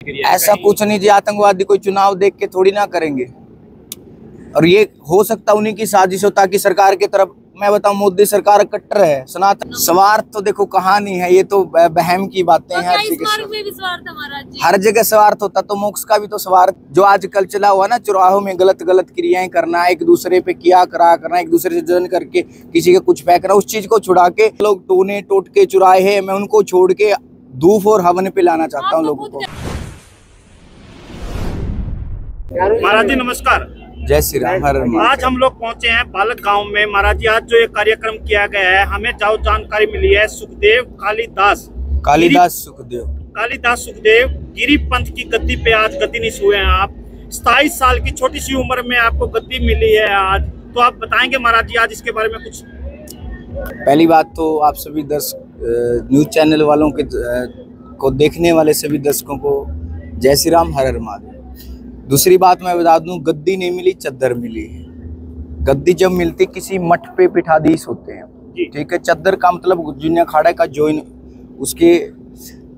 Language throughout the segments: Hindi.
प्रतिक्रिया? ऐसा कुछ नहीं जी, आतंकवादी कोई चुनाव देख के थोड़ी ना करेंगे, और ये हो सकता उन्हीं की साजिश हो ताकि सरकार की तरफ, मैं बताऊं मोदी सरकार कट्टर है, सनातन। स्वार्थ तो देखो कहाँ नहीं है, ये तो बहम की बातें हैं। हर जगह स्वार्थ होता तो मोक्ष का भी तो स्वार्थ, जो आजकल चला हुआ ना चौराहों में गलत गलत क्रियाएं करना, एक दूसरे पे किया करा करना, एक दूसरे से जलन करके किसी के कुछ फेंकना, उस चीज को छुड़ा के लोग टोने टोटके चुराहे, मैं उनको छोड़ के धूप और हवन पे लाना चाहता हूँ लोगों को। महाराज जी नमस्कार। जय श्री राम। हर आज हम लोग पहुंचे हैं बालक गांव में। महाराज जी आज जो ये कार्यक्रम किया गया है, हमें जो जानकारी मिली है, सुखदेव कालिदास सुखदेव गिरी पंथ की गद्दी पे आज गद्दीनीश हुए हैं आप। 27 साल की छोटी सी उम्र में आपको गद्दी मिली है आज, तो आप बताएंगे महाराज जी आज इसके बारे में कुछ? पहली बात तो आप सभी न्यूज चैनल वालों के को देखने वाले सभी दर्शकों को जय श्री राम, हर हर महादेव। दूसरी बात मैं बता दूं, गद्दी नहीं मिली, चद्दर मिली है। गद्दी जब मिलती किसी मठ पे पीठाधीश होते हैं, ठीक है। चद्दर का मतलब जुन्या अखाड़ा का ज्वाइन,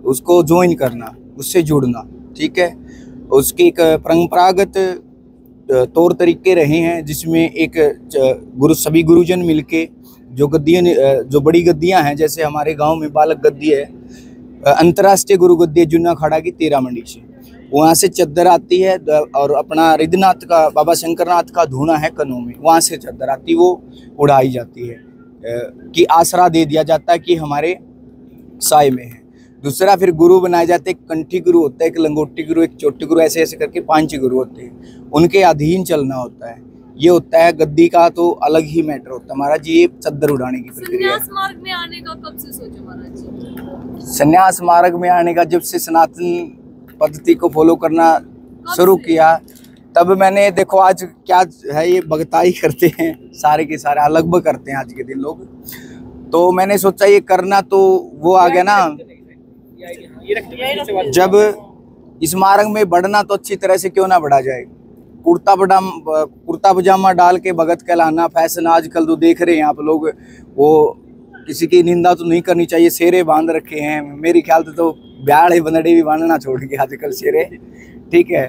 उसको ज्वाइन करना, उससे जुड़ना, ठीक है। उसके एक परंपरागत तौर तरीके रहे हैं, जिसमें एक सभी गुरुजन मिलके जो गद्दियाँ, जो बड़ी गद्दियाँ हैं, जैसे हमारे गांव में बालक गद्दी है, अंतर्राष्ट्रीय गुरु गद्दी जुन्ना अखाड़ा की 13 मंडी से, वहाँ से चद्दर आती है। और अपना रिद्धनाथ का, बाबा शंकरनाथ का धूना है कनों में, वहाँ से चद्दर आती, वो उड़ाई जाती है कि आसरा दे दिया जाता है कि हमारे साय में है। दूसरा फिर गुरु बनाए जाते, एक कंठी गुरु होता है, एक लंगोटी गुरु, एक चोटी गुरु, ऐसे ऐसे करके 5 गुरु होते हैं, उनके अधीन चलना होता है। ये होता है गद्दी का तो अलग ही मैटर होता है महाराज जी। ये चद्दर उड़ाने की प्रक्रिया। संन्यास मार्ग में आने का कब से सोचे महाराज जी? संन्यास मार्ग में आने का जब से सनातन पद्धति को फॉलो करना शुरू किया, तब मैंने देखो आज क्या है, ये भगताई करते हैं सारे के सारे, अलग करते हैं आज के दिन लोग, तो मैंने सोचा ये करना, तो वो आ गया ना, जब इस मार्ग में बढ़ना तो अच्छी तरह से क्यों ना बढ़ा जाए। कुर्ता पजामा डाल के भगत कहलाना फैशन आजकल तो देख रहे हैं आप लोग, वो किसी की निंदा तो नहीं करनी चाहिए। शेरे बांध रखे हैं, मेरी ख्याल से तो ब्याड़े बंदड़े भी बांधना छोड़ के आजकल शेरे, ठीक है।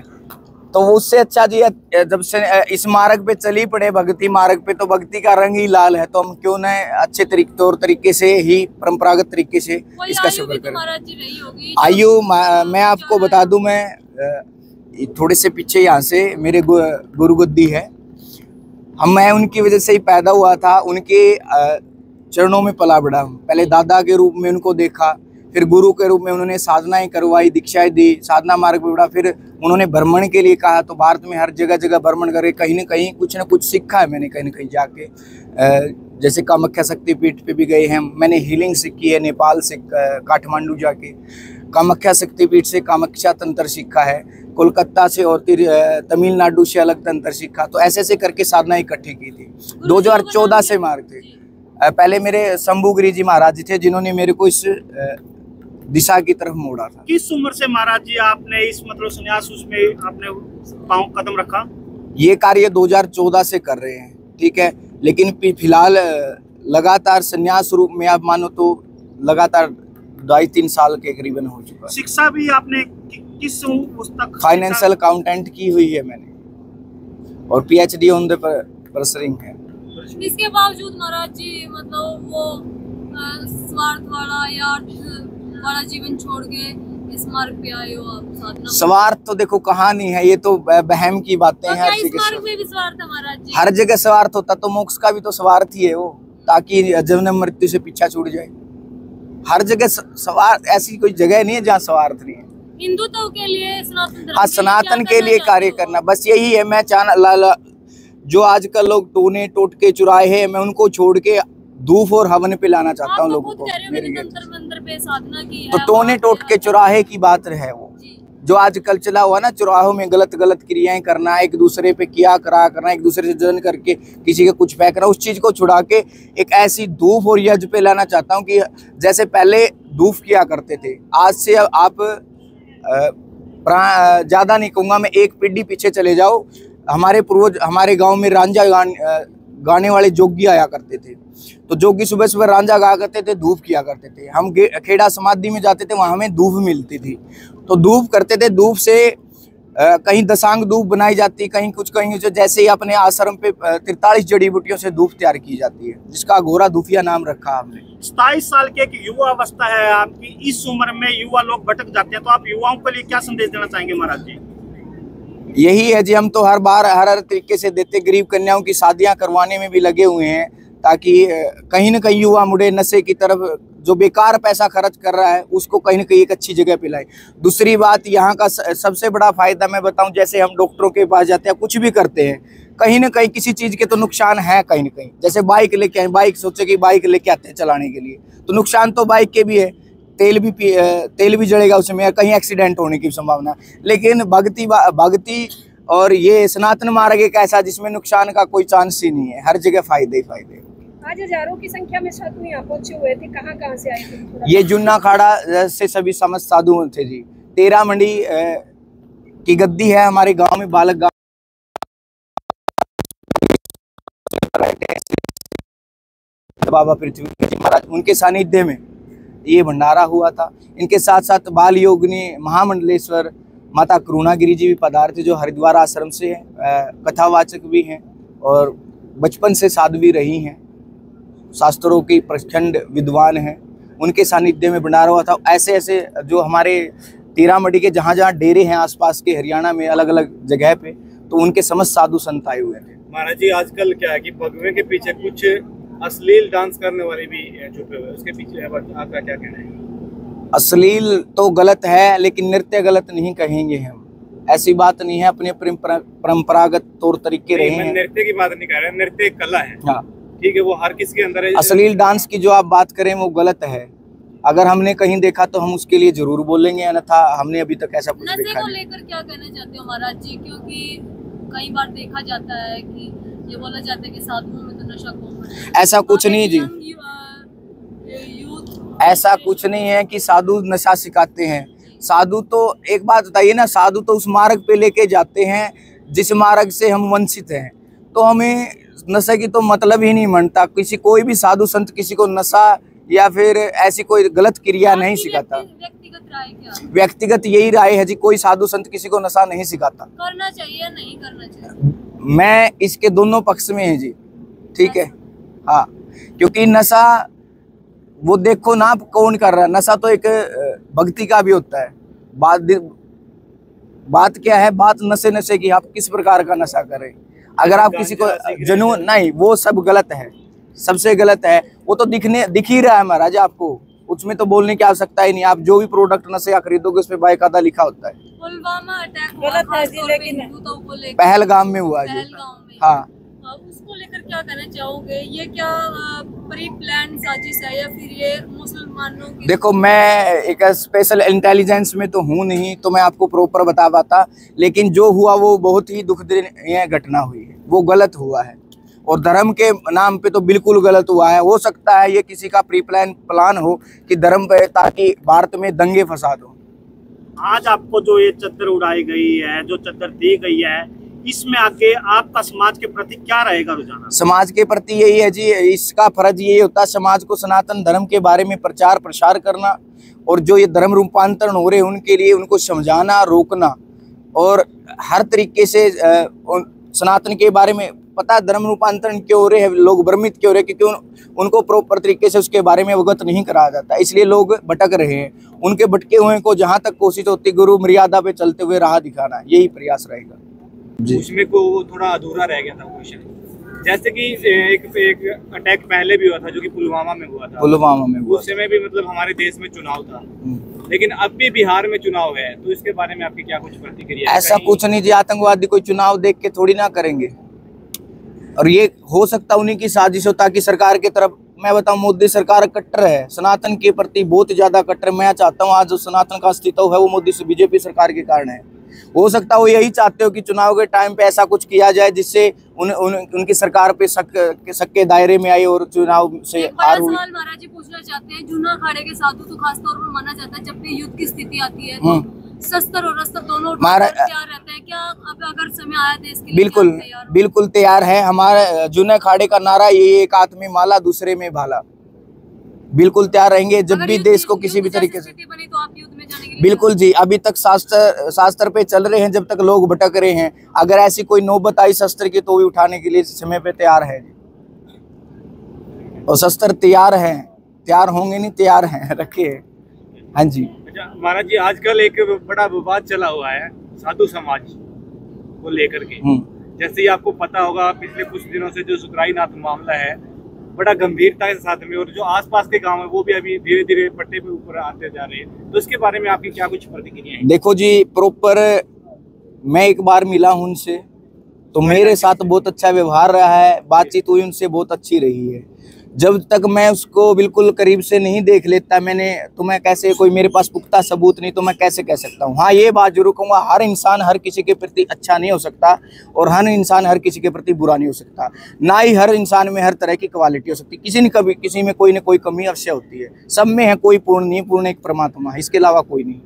तो उससे अच्छा जी जब से इस मार्ग पे चली पड़े, भक्ति मार्ग पे, तो भक्ति का रंग ही लाल है, तो हम क्यों न अच्छे तौर तरीके से ही, परंपरागत तरीके से इसका शुक्र करें। आयु मैं आपको बता दूं, मैं थोड़े से पीछे यहाँ से मेरे गुरु गद्दी है, मैं उनकी वजह से ही पैदा हुआ था, उनके चरणों में पला बढ़ा। पहले दादा के रूप में उनको देखा, फिर गुरु के रूप में उन्होंने साधनाएं करवाई, दीक्षाएं दी, साधना मार्ग पे बढ़ा। फिर उन्होंने भ्रमण के लिए कहा, तो भारत में हर जगह जगह भ्रमण करे, कहीं ना कहीं कुछ ना कुछ सीखा है मैंने, कहीं ना कहीं जाके। जैसे कामाख्या शक्तिपीठ पे भी गए हैं, मैंने हीलिंग सीखी है नेपाल से, काठमांडू जाके। कामाख्या शक्तिपीठ से कामाख्या तंत्र सीखा है, कोलकाता से और तमिलनाडु से अलग तंत्र सीखा। तो ऐसे ऐसे करके साधना इकट्ठी की थी। 2014 से मार्ग थे। पहले मेरे शंभू गिरी जी महाराज जी थे, जिन्होंने मेरे को इस दिशा की तरफ मोड़ा था। किस उम्र से महाराज जी आपने इस मतलब संन्यास उसमें आपने पांव कदम रखा? ये कार्य 2014 से कर रहे हैं, ठीक है। लेकिन फिलहाल लगातार संन्यास रूप में आप मानो तो लगातार 2.5-3 साल के करीबन हो चुका है। शिक्षा भी आपने किस पुस्तक? फाइनेंशियल अकाउंटेंट की हुई है मैंने, और PhD ऑन द पर्सरिंग है। इसके बावजूद महाराज जी मतलब वो स्वार्थ वाला या अर्थ वाला जीवन छोड़ के इस मार्ग पे आए हो आप साधना? स्वार्थ तो देखो कहाँ नहीं है, ये तो बहम की बातें हैं। इस मार्ग में भी स्वार्थ है महाराज जी? हर जगह स्वार्थ होता तो मोक्ष का भी तो स्वार्थ ही है वो, ताकि जन्म मृत्यु से पीछा छूट जाए। हर जगह स्वार्थ, ऐसी कोई जगह नहीं है जहाँ स्वार्थ नहीं है। हिंदुत्व के लिए, सनातन, हाँ, सनातन के लिए कार्य करना, बस यही है। मैं जो आजकल लोग टोने टोटके चुराए हैं, मैं उनको छोड़ के धूप और हवन पे लाना चाहता हूँ लोगों को। तो टोने टोटके चुराहे की बात है वो, जो आजकल चला हुआ ना चौराहों में गलत गलत क्रियाएं करना, एक दूसरे पे किया करा करना, एक दूसरे से जलन करके किसी के कुछ फेंकना, उस चीज को छुड़ा के एक ऐसी धूप और यज्ञ पे लाना चाहता हूँ कि जैसे पहले धूप किया करते थे, आज से आप ज्यादा नहीं कहूँगा मैं, एक पीढ़ी पीछे चले जाओ। हमारे पूर्वज, हमारे गांव में रांझा गाने वाले जोगी आया करते थे, तो जोगी सुबह सुबह रांझा गा करते थे, धूप किया करते थे। हम खेड़ा समाधि में जाते थे, वहाँ हमें धूप मिलती थी। तो धूप करते थे, धूप से कहीं दशांग धूप बनाई जाती, कहीं कुछ, जैसे ही अपने आश्रम पे 43 जड़ी बूटियों से धूप तैयार की जाती है, जिसका घोरा धूपिया नाम रखा हमने। 27 साल की एक युवा अवस्था है आपकी, इस उम्र में युवा लोग भटक जाते हैं, तो आप युवाओं के लिए क्या संदेश देना चाहेंगे महाराज जी? यही है जी, हम तो हर बार हर तरीके से देते, गरीब कन्याओं की शादियां करवाने में भी लगे हुए हैं, ताकि कहीं न कहीं युवा मुड़े नशे की तरफ, जो बेकार पैसा खर्च कर रहा है उसको कहीं न कहीं एक अच्छी जगह पे लाए। दूसरी बात, यहाँ का सबसे बड़ा फायदा मैं बताऊं, जैसे हम डॉक्टरों के पास जाते हैं, कुछ भी करते हैं, कहीं न कहीं किसी चीज के तो नुकसान है कहीं न कहीं। जैसे बाइक लेके आए, बाइक सोचे कि बाइक लेके आते हैं चलाने के लिए, तो नुकसान तो बाइक के भी है, तेल भी जलेगा उसमें, कहीं एक्सीडेंट होने की संभावना। लेकिन भक्ति और ये सनातन मार्ग एक ऐसा जिसमें नुकसान का कोई चांस ही नहीं है, हर जगह फायदे ही फायदे। आज हजारों की संख्या में साधु यहाँ पहुंचे हुए थे, कहाँ से आए थे? ये जुन्ना खाड़ा से सभी समस्त साधु थे जी। 13 मंडी की गद्दी है हमारे गांव में, बालक गांव, बाबा पृथ्वी जी महाराज, उनके सानिध्य में ये भंडारा हुआ था। इनके साथ साथ बाल योगिनी महामंडलेश्वर माता करुणागिरी जी भी पधारे, जो हरिद्वार आश्रम से हैं, कथावाचक भी हैं और बचपन से साध्वी रही हैं, शास्त्रों की प्रचंड विद्वान हैं। उनके सानिध्य में भंडारा हुआ था। ऐसे ऐसे जो हमारे 13 मंडी के जहाँ जहाँ डेरे हैं आसपास के हरियाणा में अलग अलग जगह पे, तो उनके समस्त साधु संत आए हुए थे। महाराज जी, आजकल क्या है कि भगवे के पीछे कुछ अश्लील डांस करने वाले भी छुपे हुए, उसके पीछे आपका क्या कहना है? अश्लील तो गलत है, लेकिन नृत्य गलत नहीं कहेंगे हम, ऐसी बात नहीं है। अपने परंपरागत तौर तरीके रहे हैं। नृत्य की बात नहीं कर रहे, नृत्य एक कला है। हाँ ठीक है, वो हर किसी के अंदर है। अश्लील डांस की जो आप बात करें वो गलत है। अगर हमने कहीं देखा तो हम उसके लिए जरूर बोलेंगे, अन्यथा हमने अभी तक ऐसा कुछ देखा नहीं। लेकर क्या कहना चाहते हो महाराज जी? क्योंकि कई बार देखा जाता है कि ये बोला जाता है कि साधुओं में तो नशा कम है। ऐसा कुछ नहीं जी, ऐसा कुछ नहीं है कि साधु नशा सिखाते हैं। साधु तो एक बात बताइए ना, साधु तो उस मार्ग पे लेके जाते हैं जिस मार्ग से हम वंचित हैं, तो हमें नशे की तो मतलब ही नहीं बनता। कोई भी साधु संत किसी को नशा या फिर ऐसी कोई गलत क्रिया नहीं सिखाता। व्यक्तिगत राय क्या? व्यक्तिगत यही राय है जी, कोई साधु संत किसी को नशा नहीं सिखाता। करना चाहिए या नहीं करना चाहिए? मैं इसके दोनों पक्ष में है जी, ठीक है। हाँ, क्योंकि नशा वो देखो ना आप कौन कर रहा है। नशा तो एक भक्ति का भी होता है। बात क्या है, बात नशे की, आप किस प्रकार का नशा करें। अगर आप किसी को जुनून नहीं, वो सब गलत है, सबसे गलत है। वो तो दिख ही रहा है महाराज आपको, उसमें तो बोलने की आवश्यकता ही नहीं। आप जो भी प्रोडक्ट नशे या खरीदोगे उस पर बाकायदा लिखा होता है। पुलवामा अटैक गलत है जी, लेकिन पहलगाम में हुआ जी। हाँ, उसको लेकर क्या कहना चाहोगे? ये क्या प्री प्लान साजिश है या फिर ये मुसलमानों की? देखो, मैं एक स्पेशल इंटेलिजेंस में तो हूँ नहीं, तो मैं आपको प्रॉपर बता पाता, लेकिन जो हुआ वो बहुत ही दुखदायी घटना हुई है, वो गलत हुआ है और धर्म के नाम पे तो बिल्कुल गलत हुआ है। हो सकता है ये किसी का प्री प्लान हो कि धर्म पे, ताकि भारत में दंगे फसाद हो। आज आपको जो ये चद्दर उड़ाई गई है, जो चद्दर दी गई है, इसमें आके आपका समाज के प्रति क्या रहेगा रुझान? समाज के प्रति यही है जी, इसका फर्ज यही होता है समाज को सनातन धर्म के बारे में प्रचार प्रसार करना, और जो ये धर्म रूपांतरण हो रहे हैं उनके लिए उनको समझाना, रोकना, और हर तरीके से सनातन के बारे में पता धर्म रूपांतरण क्यों हो रहे हैं, लोग भ्रमित क्यों हो रहे हैं, क्योंकि उनको प्रॉपर तरीके से उसके बारे में अवगत नहीं कराया जाता, इसलिए लोग भटक रहे हैं। उनके भटके हुए को जहाँ तक कोशिश होती गुरु मर्यादा पे चलते हुए राह दिखाना, यही प्रयास रहेगा। उसमें को थोड़ा अधूरा रह गया था क्वेश्चन, जैसे कि एक अटैक पहले भी हुआ था जो कि पुलवामा में हुआ था। पुलवामा में हुआ, उस समय भी मतलब हमारे देश में चुनाव था, लेकिन अब भी बिहार में चुनाव है, तो इसके बारे में आपकी क्या कुछ प्रतिक्रिया? ऐसा कुछ नहीं जी, आतंकवादी कोई चुनाव देख के थोड़ी ना करेंगे, और ये हो सकता उन्हीं की साजिश हो, ताकि सरकार की तरफ, मैं बताऊं, मोदी सरकार कट्टर है, सनातन के प्रति बहुत ज्यादा कट्टर। मैं चाहता हूं आज जो सनातन का अस्तित्व है वो मोदी से बीजेपी सरकार के कारण है। हो सकता है वो यही चाहते हो कि चुनाव के टाइम पे ऐसा कुछ किया जाए जिससे उनकी सरकार पे शक के दायरे में आई और चुनाव से हार हुई। महाराज जी पूछना चाहते हैं, जूना अखाड़े के साधु तो खासतौर पर माना जाता है जब भी युद्ध की स्थिति आती है तो शस्त्र और अस्त्र दोनों तैयार रहते हैं। क्या अब अगर समय आया देश के लिए? बिल्कुल तैयार है। हमारे जूना अखाड़े का नारा ये, एक हाथ में माला दूसरे में भाला। बिल्कुल तैयार रहेंगे जब भी देश को किसी भी तरीके से बनी तो आप युद्ध में जाने के लिए? बिल्कुल जी, अभी तक शास्त्र पे चल रहे हैं जब तक लोग भटक रहे हैं। अगर ऐसी कोई नौबत आई शस्त्र की तो भी उठाने के लिए समय पे तैयार है जी। और शस्त्र तैयार हैं, तैयार होंगे नहीं, तैयार हैं, रखे हैं। हाँ जी। अच्छा महाराज जी, आजकल एक बड़ा विवाद चला हुआ है साधु समाज को लेकर के। जैसे ही आपको पता होगा, पिछले कुछ दिनों से जो सुकराईनाथ मामला है बड़ा गंभीरता के साथ में, और जो आसपास के गांव है वो भी अभी धीरे धीरे पट्टे पे ऊपर आते जा रहे हैं, तो इसके बारे में आपकी क्या कुछ प्रतिक्रिया है? देखो जी, प्रॉपर मैं एक बार मिला हूं उनसे, तो मेरे साथ बहुत अच्छा व्यवहार रहा है, बातचीत हुई उनसे बहुत अच्छी रही है। जब तक मैं उसको बिल्कुल करीब से नहीं देख लेता मैंने, तो मैं कैसे, कोई मेरे पास पुख्ता सबूत नहीं तो मैं कैसे कह सकता हूँ। हाँ, ये बात जरूर कहूँगा, हर इंसान हर किसी के प्रति अच्छा नहीं हो सकता और हर इंसान हर किसी के प्रति बुरा नहीं हो सकता। ना ही हर इंसान में हर तरह की क्वालिटी हो सकती। किसी में कोई ना कोई कमी अवश्य होती है। सब में है, कोई पूर्ण नहीं, पूर्ण एक परमात्मा है, इसके अलावा कोई नहीं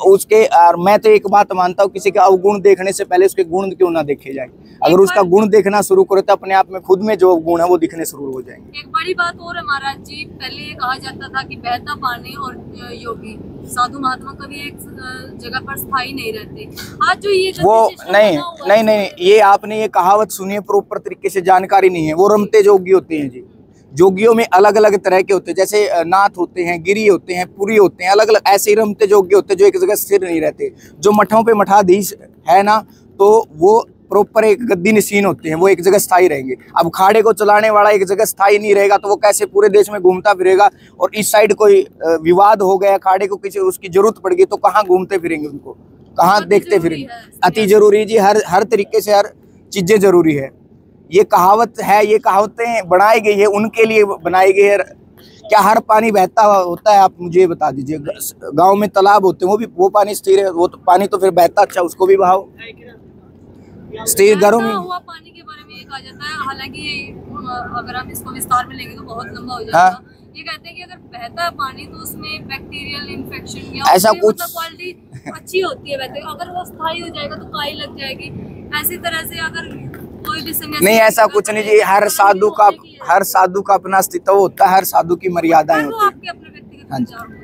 उसके। और मैं तो एक बात मानता हूँ, किसी का अवगुण देखने से पहले उसके गुण क्यों ना देखे जाए। अगर उसका गुण देखना शुरू करे तो अपने आप में खुद में जो गुण है वो दिखने शुरू हो जाएंगे। एक बड़ी बात और है महाराज जी, पहले ये कहा जाता था कि बहता पानी और योगी साधु महात्मा कभी एक जगह पर स्थायी नहीं रहते। आज जो ये वो नहीं, ये आपने ये कहावत सुनी है, प्रॉपर तरीके से जानकारी नहीं है। वो रमते जोगी होते हैं जी। जोगियों में अलग अलग तरह के होते हैं, जैसे नाथ होते हैं, गिरी होते हैं, पुरी होते हैं, अलग अलग ऐसे ही रमते जोगी होते हैं जो एक जगह स्थिर नहीं रहते। जो मठों पे मठाधीश है ना, तो वो प्रॉपर एक गद्दी नशीन होते हैं, वो एक जगह स्थायी रहेंगे। अब खाड़े को चलाने वाला एक जगह स्थायी नहीं रहेगा तो वो कैसे पूरे देश में घूमता फिरेगा। और इस साइड कोई विवाद हो गया, खाड़े को किसी उसकी जरूरत पड़ गई तो कहाँ घूमते फिरेंगे, उनको कहाँ देखते फिरेंगे। अति जरूरी जी, हर तरीके से हर चीजें जरूरी है। ये कहावत है, ये कहावतें बनाई गई है उनके लिए बनाई गई है। क्या हर पानी बहता होता है? आप मुझे बता दीजिए। गांव में तालाब होते हैं, वो पानी स्थिर है, वो तो पानी तो फिर बहता, अच्छा उसको भी बहाओ। स्थिर घरों में हुआ पानी के बारे में ये कहा जाता है, हालांकि अगर हम इसको विस्तार में लेंगे तो बहुत लंबा हो जाएगा। हाँ। ये कहते हैं कि अगर बहता है पानी तो उसमें बैक्टीरियल इन्फेक्शन या ऐसा कुछ क्वालिटी अच्छी होती है बहते, अगर वो स्थायी हो जाएगा तो काई लग जाएगी। ऐसी तरह से अगर कोई भी नहीं, ऐसा कुछ नहीं जी। हर साधु का अपना अस्तित्व होता है, हर साधु की मर्यादाएं होती है। आपके अपने व्यक्तिगत विचार।